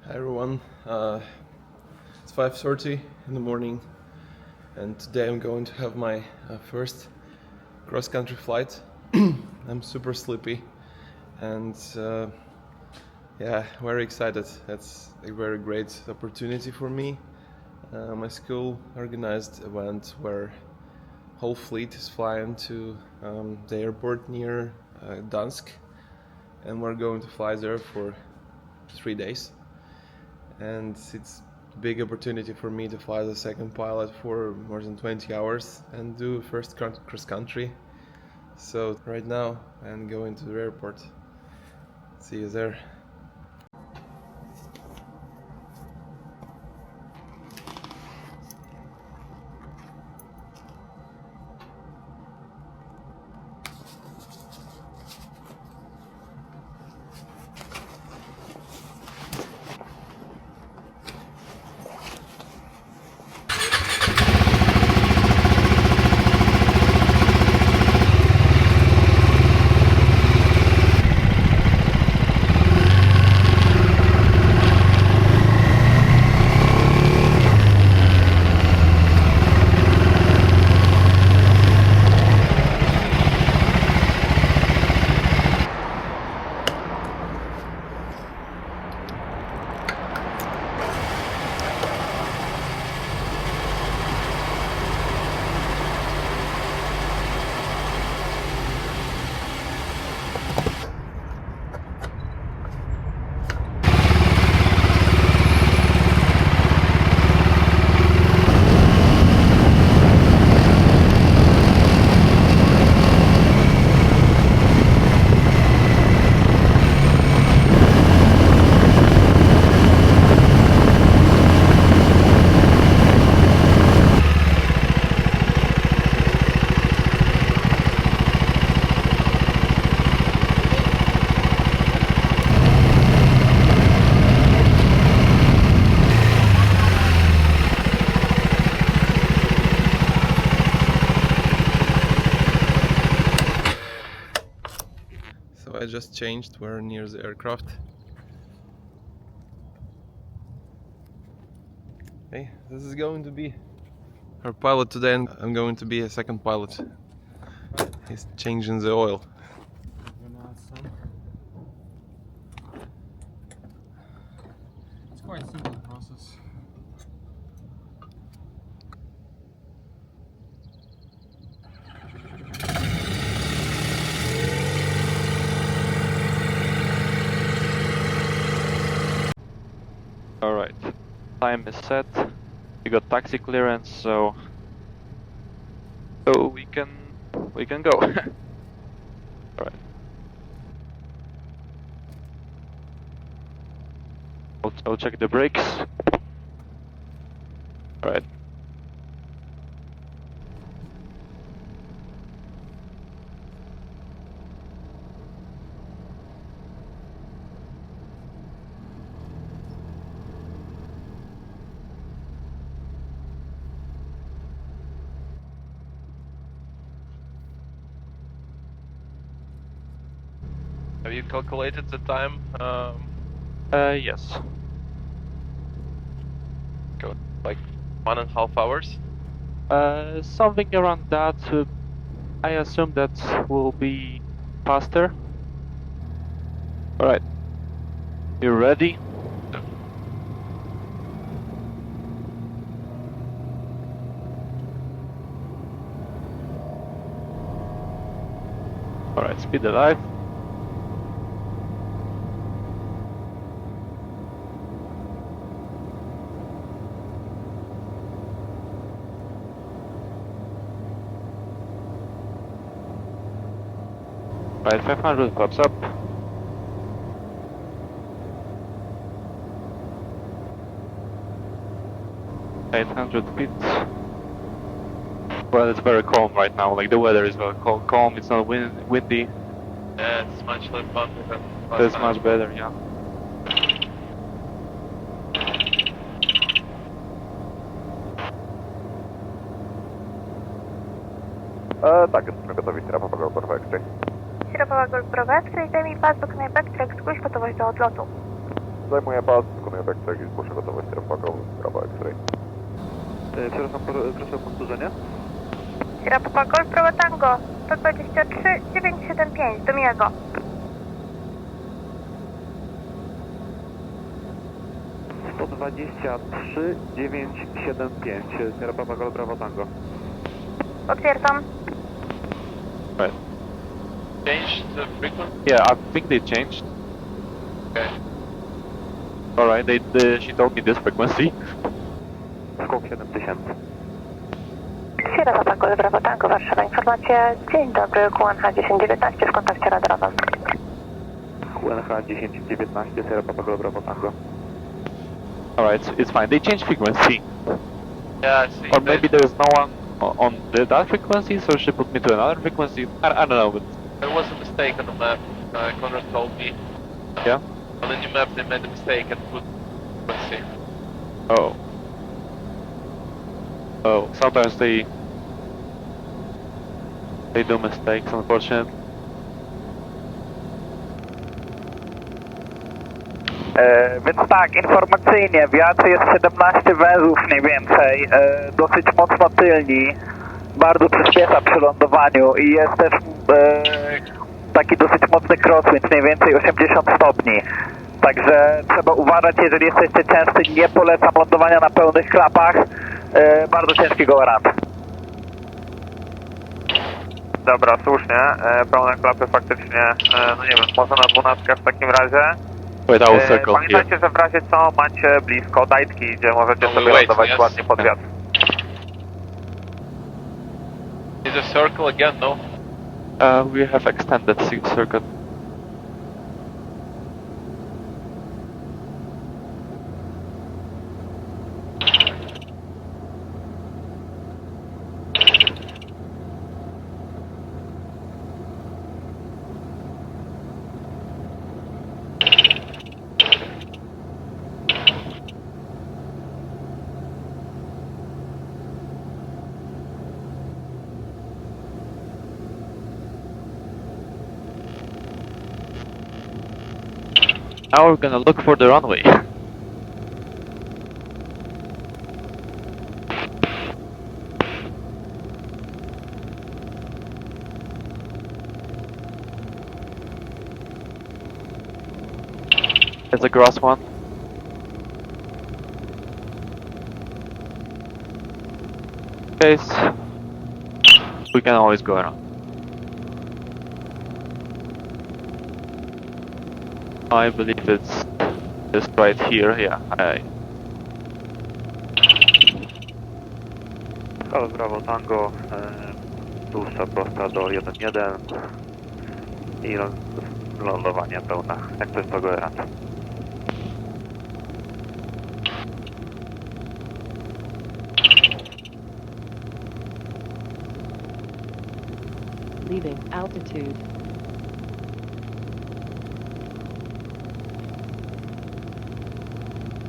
Hi everyone, it's 5:30 in the morning and today I'm going to have my first cross-country flight. I'm super sleepy and very excited. That's a very great opportunity for me. My school organized event where whole fleet is flying to the airport near Dansk, and we're going to fly there for 3 days. And it's a big opportunity for me to fly as a second pilot for more than 20 hours and do first cross country. So right now I'm going to the airport. See you there. So I just changed, we're near the aircraft. Hey, this is going to be our pilot today, and I'm going to be a second pilot. He's changing the oil. It's quite a simple process. Alright, time is set. We got taxi clearance, so we can go. Alright. I'll check the brakes. Alright. Have you calculated the time? Yes. Go like 1.5 hours? Something around that. I assume that will be faster. Alright. You ready? Alright, speed alive. Right, 500 flaps up. $800 feet. Well, it's very calm right now. Like the weather is very calm. It's not windy. Yeah, it's much less fun than last That's time. much better, yeah. Tak, jesteśmy gotowi. Sierra Papa Golf Bravo X-Ray. Sierra Papa Golf Bravo X-Ray, zajmij pas do knajpek, zgłoś gotowość do odlotu. Zajmuję pas, wykonuję backtrack i zgłoszę gotowość rampakowy, prawo X-ray. Przepraszam, proszę o powtórzenie. Sierra Papa Golf, prawo Tango, 123 975, do miłego. To 23 975, Sierra Papa Golf, Bravo Tango. Potwierdzam. Right. Changed the frequency? Yeah, I think they changed. Okay. Alright, she told me this frequency. Skok 7000. Sierra Papa Golf, prawo Tango, Warszawa, informacja. Dzień dobry, QNH 1019 w kontakcie radarowym. QNH 1019, Sierra Papa Golf, Bravo Tango. Alright, it's fine. They changed frequency. Yeah, I see. Or maybe there is no one on that frequency, so she put me to another frequency. I don't know, but There was a mistake on the map. Conrad told me. yeah. On the new map they made a mistake and put frequency. Oh. Oh, sometimes they do mistakes, unfortunately. Więc tak, informacyjnie, wiatr jest 17 węzłów mniej więcej, dosyć mocno tylni, bardzo przyspiesza przy lądowaniu i jest też taki dosyć mocny crosswind, mniej więcej 80 stopni. Także trzeba uważać, jeżeli jesteście częsty, nie polecam lądowania na pełnych klapach, bardzo ciężki go around. Dobra, słusznie, pełne klapy faktycznie, no nie wiem, może na 12 w takim razie. Wait, I will circle here. Pamiętajcie, że w razie co macie blisko dajtki, gdzie możecie No, sobie wait, lądować yes. ładnie pod wiatr. Is a circle again, no? We have extended circuit. Now we're gonna look for the runway. It's a gross one. Case, we can always go around. I believe it's just right here, yeah. Golf, Bravo Tango, dłuższa prosta do 1-1 i lądowanie pełne, jak to jest to go around. Leaving altitude.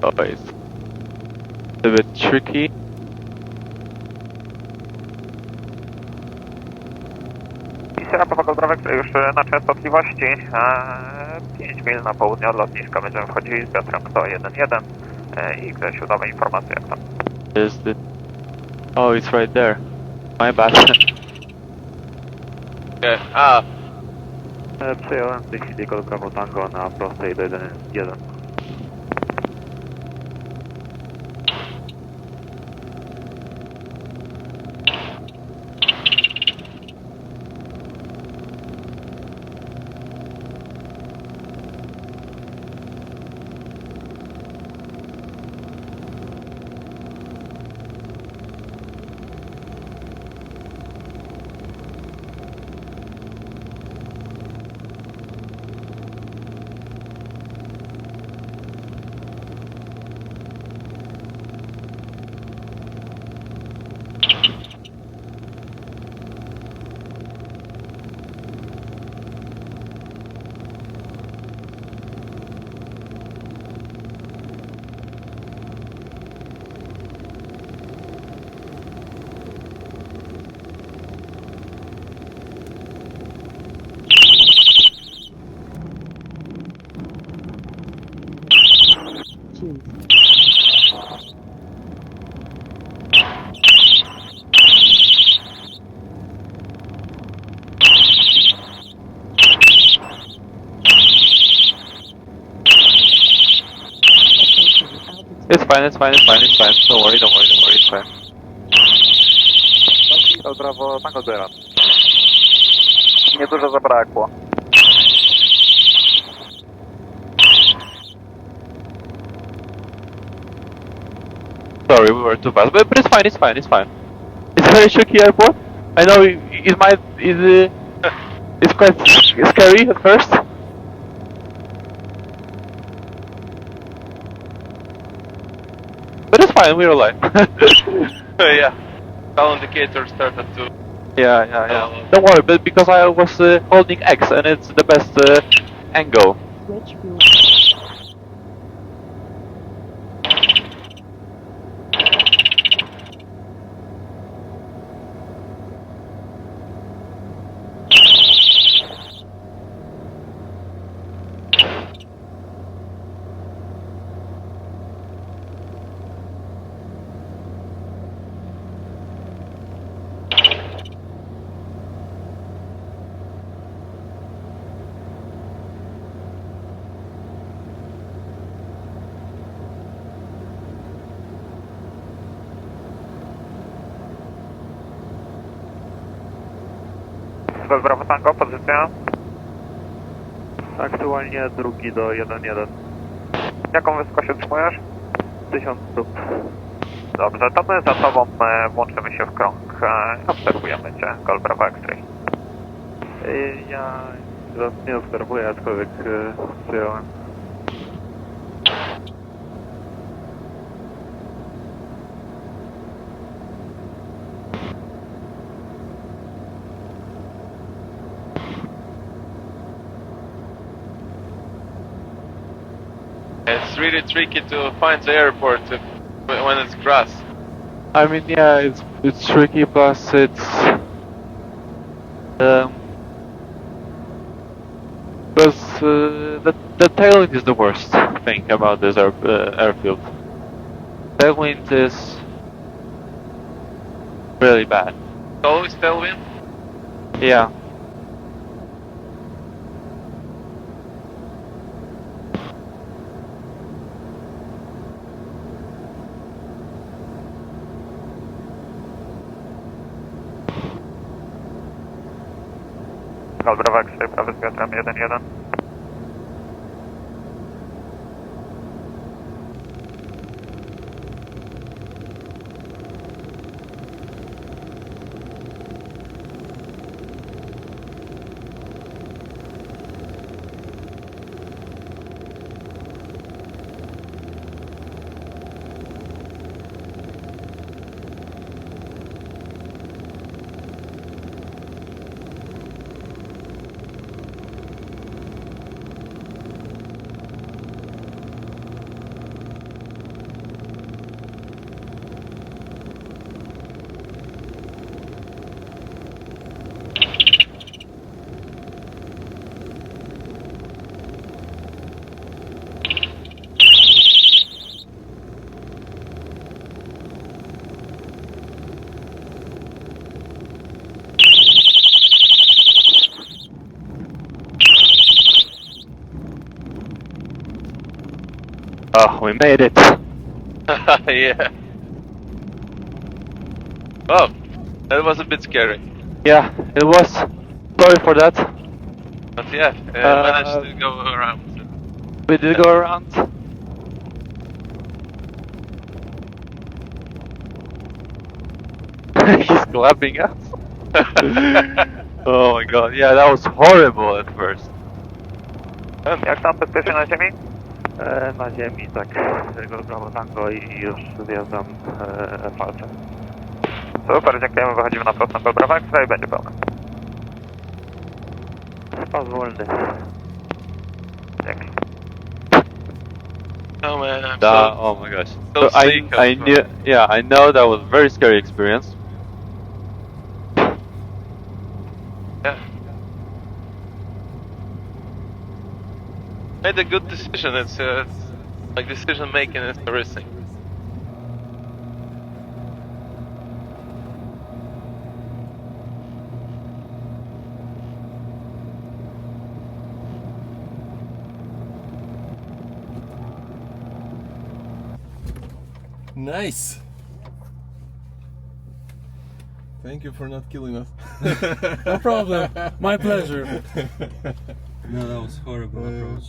Oh, it's a bit tricky. Sierra Papa Golf już na częstotliwości 5 mil na południe od lotniska będziemy wchodzili z wiatrem 101 i Grzesiu, dawaj informację jak tam. Is the... Oh, it's right there. My bad. Okay. Przyjąłem w tej chwili Golf, Bravo Tango na prostej do 1-1. It's fine, it's fine, it's fine, it's fine. Don't worry, don't worry, don't worry, it's fine. Brawo, Tango Zero. Niedużo zabrakło. Sorry, we were too fast, but it's fine, it's fine, it's fine. It's a very tricky airport. I know it might, it's quite scary at first. But it's fine, we're alive. Yeah. All indicators started to... Yeah. Don't worry, but because I was holding X and it's the best angle. Brawo Tango, pozycja. Aktualnie drugi do 1-1. Jaką wysokość utrzymujesz? 1000 stóp. Dobrze, to my za tobą włączymy się w krąg. Obserwujemy cię, Gol Bravo X-Ray. Ja teraz nie obserwuję, aczkolwiek przyjąłem. It's really tricky to find the airport when it's grass. I mean, yeah, it's tricky, plus it's plus the tailwind is the worst thing about this airfield. Tailwind is really bad. Always tailwind? Yeah. Gol Bravo X-Ray, prawy z wiatrem 1-1. Oh, we made it. Yeah. Oh, that was a bit scary. Yeah, it was. Sorry for that. But yeah, managed to go around. We did go around. He's clapping us. Oh my god, yeah, that was horrible at first. Jak tam bezpiecznie na ziemi? Na ziemi, tak. Gol Bravo Tango i już zjeżdżam falce. Super, dziękujemy, wychodzimy na prostą Gol Bravo X-Ray, będzie pełna. Pas wolny. Dzięki. Oh man, I'm Oh my gosh. so So sick I of- knew, yeah, I know that was a very scary experience. Yeah. Made a good decision. It's Like decision making is everything. Nice. Thank you for not killing us. No problem. My pleasure. No, that was horrible approach.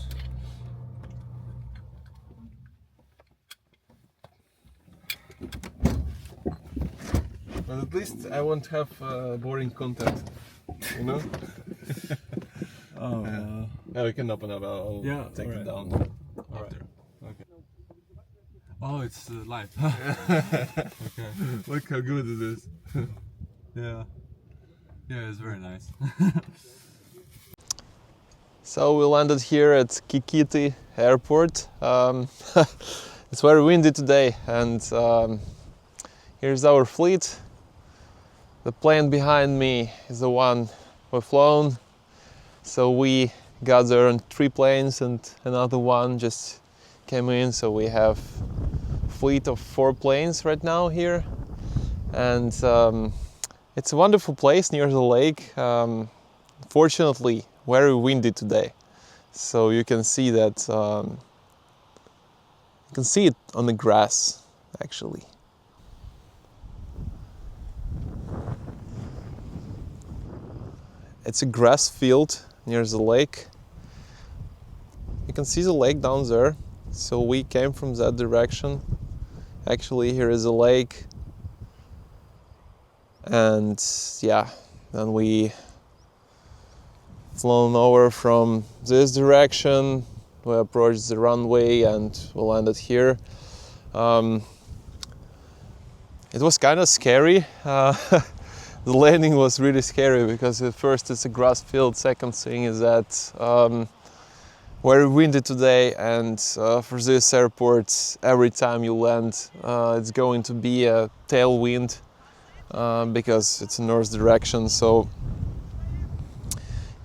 But at least I won't have boring content, you know? Oh, Yeah, we can open up. I'll yeah, take it alright. down after. Okay. Oh, it's live. Okay. Look how good it is. Yeah. Yeah, it's very nice. So we landed here at Kikity airport. It's very windy today, and here's our fleet. The plane behind me is the one we've flown. So we got there on 3 planes, and another one just came in. So we have a fleet of 4 planes right now here, and it's a wonderful place near the lake. Fortunately, very windy today, so you can see that. You can see it on the grass, actually. It's a grass field near the lake. You can see the lake down there. So we came from that direction. Actually, here is a lake. And yeah, then we flown over from this direction. We approached the runway and we landed here. It was kind of scary. The landing was really scary because at first it's a grass field. Second thing is that very windy today, and for this airport, every time you land, it's going to be a tailwind because it's a north direction. So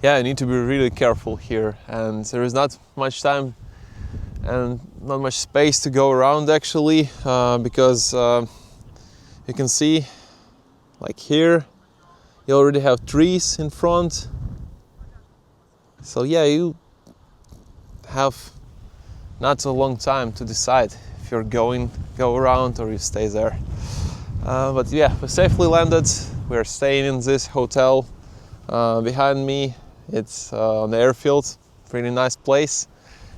yeah, you need to be really careful here, and there is not much time and not much space to go around actually, because you can see, like here, you already have trees in front. So yeah, you have not a long time to decide if you're go around or you stay there. But yeah, we safely landed. We're staying in this hotel. Behind me, it's on the Airfield, pretty nice place.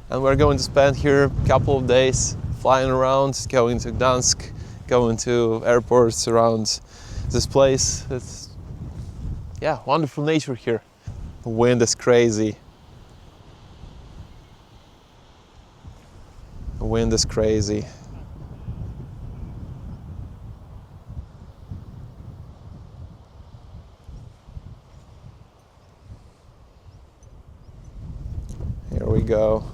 And we're going to spend here a couple of days flying around, going to Gdansk, going to airports around this place. It's, yeah, wonderful nature here. The wind is crazy. The wind is crazy. Here we go.